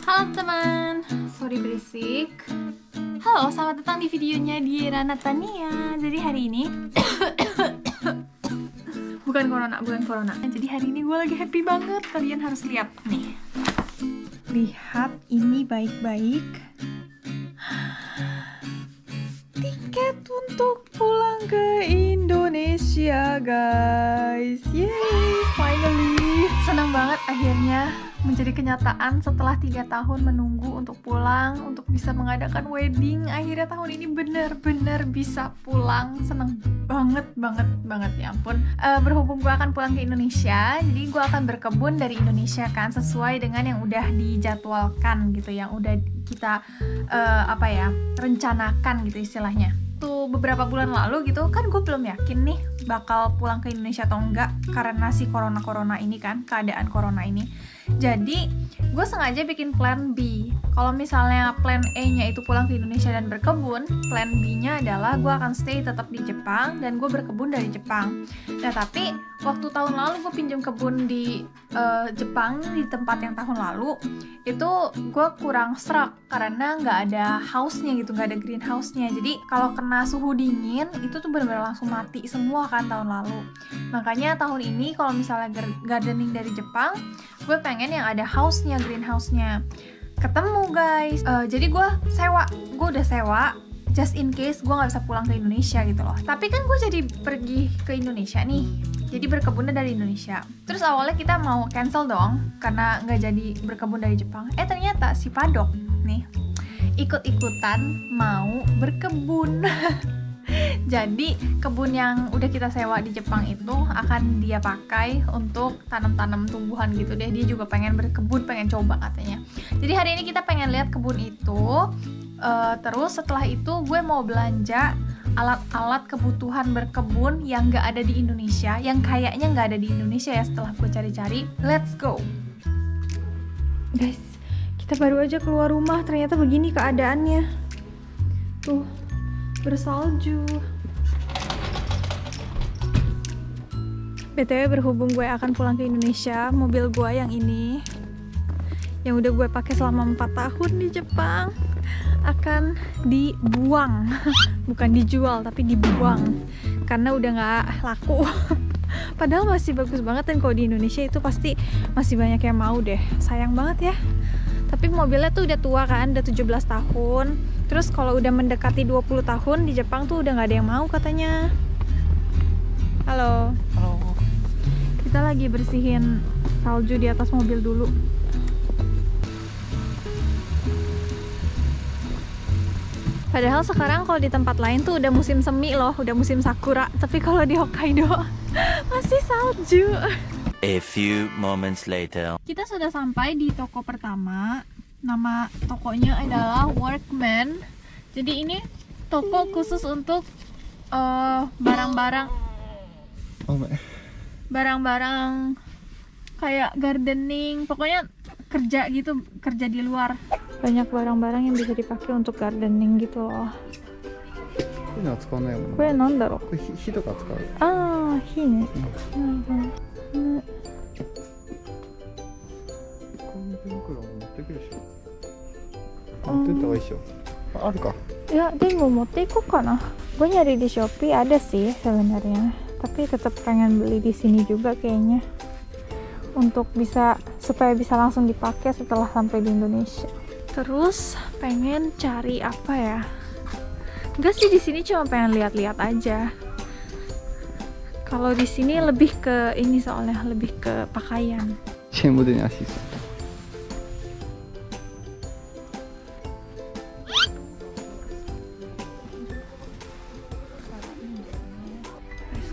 Halo teman, sorry berisik. Halo, selamat datang di videonya Diera Natania. Jadi hari ini bukan corona. Jadi hari ini gue lagi happy banget. Kalian harus lihat nih. Lihat ini baik-baik. Tiket untuk pulang ke Indonesia, guys. Yay, finally. Senang banget akhirnya menjadi kenyataan setelah 3 tahun menunggu untuk pulang, untuk bisa mengadakan wedding. Akhirnya tahun ini bener-bener bisa pulang. Seneng banget ya ampun. Berhubung gue akan pulang ke Indonesia, jadi gue akan berkebun dari Indonesia kan, sesuai dengan yang udah dijadwalkan gitu, yang udah kita rencanakan gitu istilahnya. Tuh beberapa bulan lalu gitu kan, gue belum yakin nih bakal pulang ke Indonesia atau enggak karena si corona ini kan, keadaan corona ini. Jadi gue sengaja bikin plan B. Kalau misalnya plan A-nya itu pulang ke Indonesia dan berkebun, plan B-nya adalah gue akan stay tetap di Jepang dan gue berkebun dari Jepang. Nah tapi waktu tahun lalu gue pinjam kebun di Jepang, di tempat yang tahun lalu itu gue kurang serak karena nggak ada house-nya gitu, nggak ada greenhouse-nya. Jadi kalau kena suhu dingin itu tuh benar-benar langsung mati semua kan tahun lalu. Makanya tahun ini kalau misalnya gardening dari Jepang, gue pengen yang ada house-nya, greenhouse-nya. Ketemu guys, jadi gue udah sewa just in case gue nggak bisa pulang ke Indonesia gitu loh. Tapi kan gue jadi pergi ke Indonesia nih, jadi berkebunnya dari Indonesia. Terus awalnya kita mau cancel dong karena nggak jadi berkebun dari Jepang. Ternyata si Padok nih ikut-ikutan mau berkebun. Jadi kebun yang udah kita sewa di Jepang itu akan dia pakai untuk tanam-tanam tumbuhan gitu deh. Dia juga pengen berkebun, pengen coba katanya. Jadi hari ini kita pengen lihat kebun itu. Terus setelah itu gue mau belanja alat-alat kebutuhan berkebun yang gak ada di Indonesia, yang kayaknya gak ada di Indonesia ya setelah gue cari-cari. Let's go guys, kita baru aja keluar rumah, ternyata begini keadaannya. Tuh, bersalju. BTW berhubung gue akan pulang ke Indonesia, mobil gue yang ini, yang udah gue pakai selama 4 tahun di Jepang, akan dibuang. Bukan dijual tapi dibuang karena udah nggak laku. Padahal masih bagus banget, dan kalau di Indonesia itu pasti masih banyak yang mau deh. Sayang banget ya. Tapi mobilnya tuh udah tua kan, udah 17 tahun. Terus kalau udah mendekati 20 tahun di Jepang tuh udah nggak ada yang mau katanya. Halo. Kita lagi bersihin salju di atas mobil dulu. Padahal sekarang kalau di tempat lain tuh udah musim semi loh, udah musim sakura. Tapi kalau di Hokkaido masih salju. A few moments later. Kita sudah sampai di toko pertama. Nama tokonya adalah Workman. Jadi ini toko khusus untuk barang-barang kayak gardening, pokoknya kerja gitu, kerja di luar. Banyak barang-barang yang bisa dipakai untuk gardening gitu loh. Ini nandaro? Hiとか使う。Ah, hiね。Ya, demo mau teko kana. Gue nyari di Shopee ada sih sebenarnya, tapi tetap pengen beli di sini juga kayaknya, untuk supaya bisa langsung dipakai setelah sampai di Indonesia. Terus pengen cari apa ya? Enggak sih, di sini cuma pengen lihat-lihat aja. Kalau di sini lebih ke ini, soalnya lebih ke pakaian.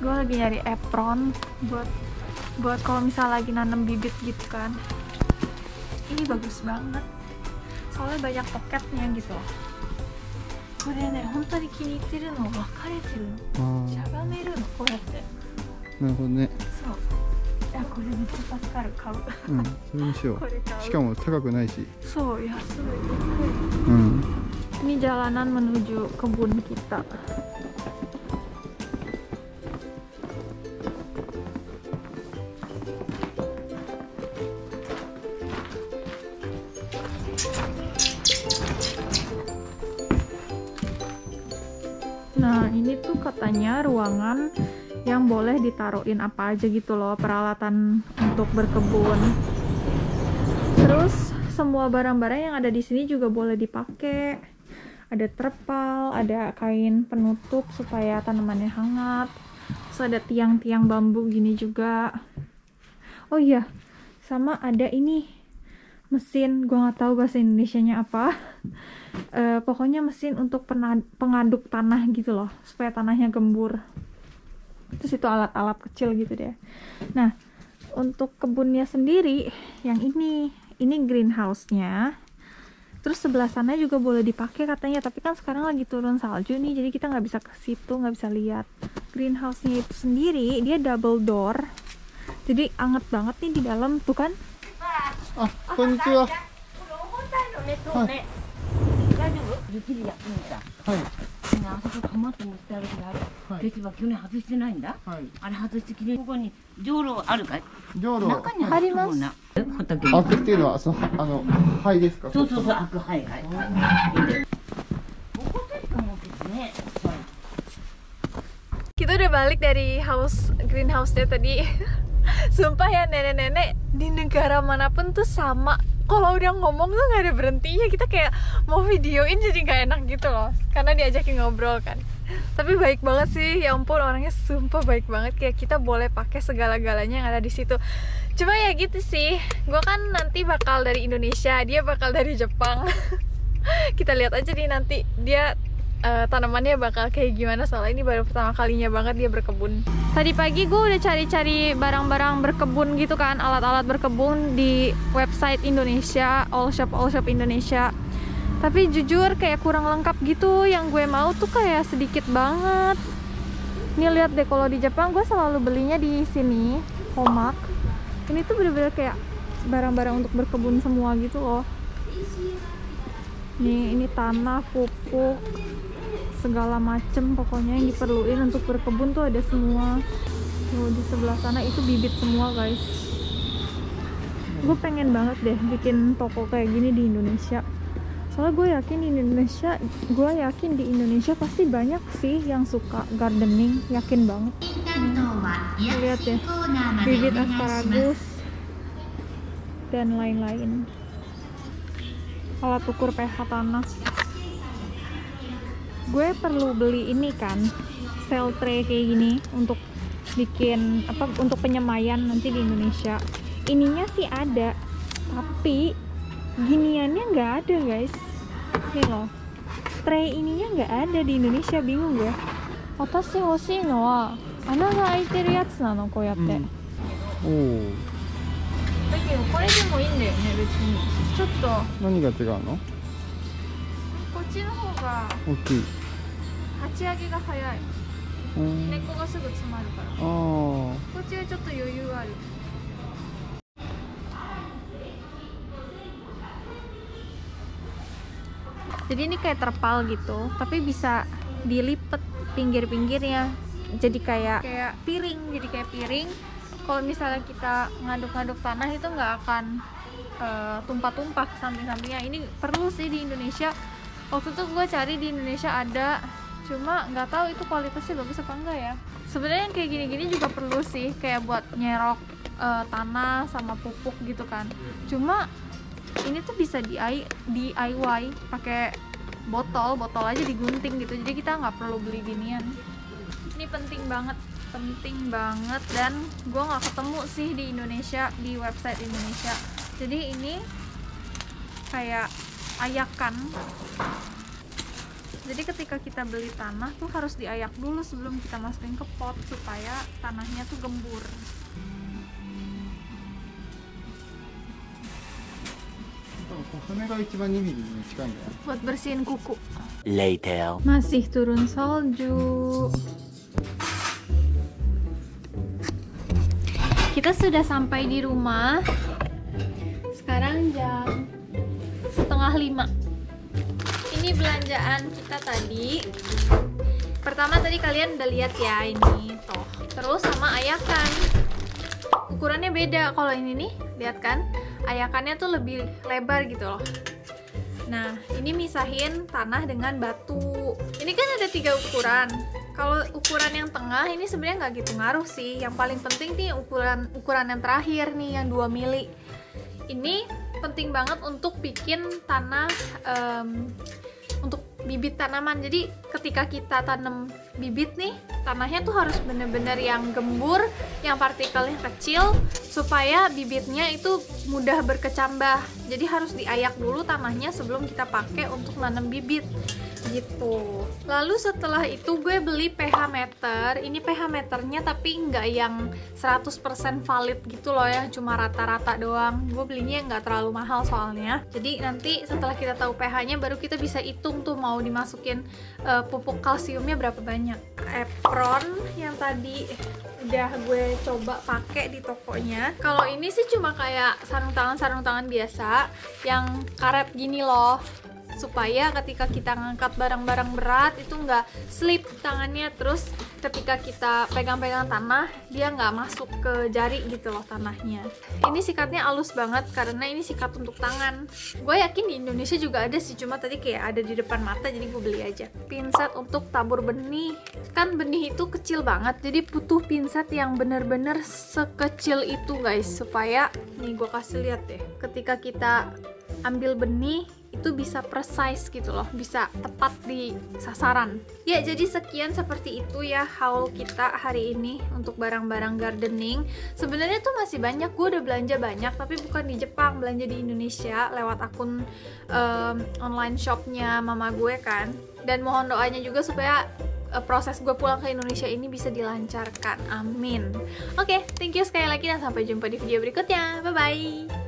Gue lagi nyari apron buat kalau misal lagi nanam bibit gitu kan. Ini bagus banget, soalnya banyak poketnya gitu loh. Kore ne, hontoni kini iteru no wakareteru no. Shagameru no, ko yatte. Naruhodo ne. Sou. Ya, kore meccha tasukaru, kau. それにしよう。しかも高くないし。そう、安い。Ini jalanan menuju kebun kita. Nah, ini tuh katanya ruangan yang boleh ditaruhin apa aja gitu loh, peralatan untuk berkebun. Terus semua barang-barang yang ada di sini juga boleh dipakai. Ada terpal, ada kain penutup supaya tanamannya hangat. Terus ada tiang-tiang bambu gini juga. Oh iya, sama ada ini mesin, gua nggak tahu bahasa Indonesianya apa. Pokoknya mesin untuk pengaduk tanah gitu loh, supaya tanahnya gembur. Terus itu alat-alat kecil gitu deh. Nah, untuk kebunnya sendiri yang ini greenhouse-nya. Terus sebelah sana juga boleh dipakai katanya, tapi kan sekarang lagi turun salju nih, jadi kita nggak bisa ke situ, nggak bisa lihat. Greenhouse-nya itu sendiri dia double door, jadi anget banget nih di dalam tuh kan. Ah, konnichiwa. Hai. あそこ構って持ってあるからある。できば去年外してないんだ。あれ外してきれい。ここにじょうろあるかい？じょうろ。中にあります。畑に。開くっていうのは灰ですか？そうそうそう、開く灰。はい。ここでかもですね。Kita udah balik dari greenhouse-nya tadi. Sumpah ya, nenek-nenek di negara manapun tuh sama. Kalau udah ngomong tuh nggak ada berhentinya. Kita kayak mau videoin jadi nggak enak gitu loh, karena diajakin ngobrol kan. Tapi baik banget sih, ya ampun, orangnya sumpah baik banget. Kayak kita boleh pakai segala-galanya yang ada di situ. Cuma ya gitu sih, gue kan nanti bakal dari Indonesia, dia bakal dari Jepang. Kita lihat aja nih nanti dia tanamannya bakal kayak gimana, soalnya ini baru pertama kalinya banget dia berkebun. Tadi pagi gue udah cari-cari barang-barang berkebun gitu kan, alat-alat berkebun di website Indonesia, all shop Indonesia. Tapi jujur kayak kurang lengkap gitu, yang gue mau tuh kayak sedikit banget. Nih lihat deh, kalau di Jepang gue selalu belinya di sini, Homak. Ini tuh bener-bener kayak barang-barang untuk berkebun semua gitu loh. Nih, ini tanah, pupuk, segala macem pokoknya yang diperluin untuk berkebun tuh ada semua. Tuh di sebelah sana itu bibit semua guys. Gue pengen banget deh bikin toko kayak gini di Indonesia. Soalnya gue yakin di Indonesia pasti banyak sih yang suka gardening, yakin banget. Lihat deh, bibit asparagus dan lain-lain. Alat ukur pH tanah. Gue perlu beli ini kan, cell tray kayak gini untuk bikin untuk penyemaian nanti di Indonesia. Ininya sih ada, tapi giniannya nggak ada guys. Nih loh, tray ininya nggak ada di Indonesia, bingung gue. Watashi hoshii no wa ana ga aiteru yatsu nano, koyatte. Oh. だけどこれでもいいんだよね、別に。ちょっと何が違うの？こっちの方が大きい。鉢上げが早い。根っこがすぐ詰まるから。こっちはちょっと余裕ある。Jadi ini kayak terpal gitu, tapi bisa dilipet pinggir-pinggirnya. Jadi kayak piring, jadi kayak piring. Kalau misalnya kita ngaduk-ngaduk tanah itu nggak akan tumpah-tumpah ke samping-sampingnya. Ini perlu sih di Indonesia. Waktu itu gue cari di Indonesia ada, cuma nggak tahu itu kualitasnya bagus apa enggak ya. Sebenarnya yang kayak gini-gini juga perlu sih, kayak buat nyerok tanah sama pupuk gitu kan. Cuma ini tuh bisa DIY pakai botol aja digunting gitu. Jadi kita nggak perlu beli ginian. Ini penting banget dan gue nggak ketemu sih di Indonesia, di website Indonesia. Jadi ini kayak ayakan. Jadi ketika kita beli tanah tuh harus diayak dulu sebelum kita masukin ke pot supaya tanahnya tuh gembur. Buat bersihin kuku. Later. Masih turun salju. Kita sudah sampai di rumah. Sekarang jam 4:30. Ini belanjaan kita tadi. Pertama tadi kalian udah lihat ya, ini toh. Terus sama ayakan. Ukurannya beda. Kalau ini nih, lihat kan? Ayakannya tuh lebih lebar gitu loh. Nah, ini misahin tanah dengan batu. Ini kan ada 3 ukuran. Kalau ukuran yang tengah ini sebenarnya nggak gitu ngaruh sih. Yang paling penting nih ukuran yang terakhir nih, yang 2 mili. Ini penting banget untuk bikin tanah, untuk bibit tanaman. Jadi ketika kita tanam bibit nih, tanahnya tuh harus bener-bener yang gembur, yang partikelnya kecil, supaya bibitnya itu mudah berkecambah. Jadi harus diayak dulu tanahnya sebelum kita pakai untuk nanam bibit gitu. Lalu setelah itu gue beli pH meter. Ini pH meternya tapi nggak yang 100% valid gitu loh ya, cuma rata-rata doang. Gue belinya nggak terlalu mahal soalnya. Jadi nanti setelah kita tahu pH-nya baru kita bisa hitung tuh mau dimasukin pupuk kalsiumnya berapa banyak. Apron yang tadi udah gue coba pakai di tokonya. Kalau ini sih cuma kayak sarung tangan biasa yang karet gini loh, supaya ketika kita ngangkat barang-barang berat itu nggak slip tangannya, terus ketika kita pegang-pegang tanah dia nggak masuk ke jari gitu loh tanahnya. Ini sikatnya halus banget karena ini sikat untuk tangan. Gue yakin di Indonesia juga ada sih, cuma tadi kayak ada di depan mata jadi gue beli aja. Pinset untuk tabur benih. Kan benih itu kecil banget, jadi butuh pinset yang bener-bener sekecil itu guys, supaya nih gue kasih lihat deh, ketika kita ambil benih itu bisa precise gitu loh, bisa tepat di sasaran. Ya, jadi sekian seperti itu ya haul kita hari ini untuk barang-barang gardening. Sebenarnya tuh masih banyak, gue udah belanja banyak, tapi bukan di Jepang, belanja di Indonesia lewat akun online shopnya mama gue kan. Dan mohon doanya juga supaya proses gue pulang ke Indonesia ini bisa dilancarkan, amin. Oke, thank you sekali lagi dan sampai jumpa di video berikutnya, bye bye.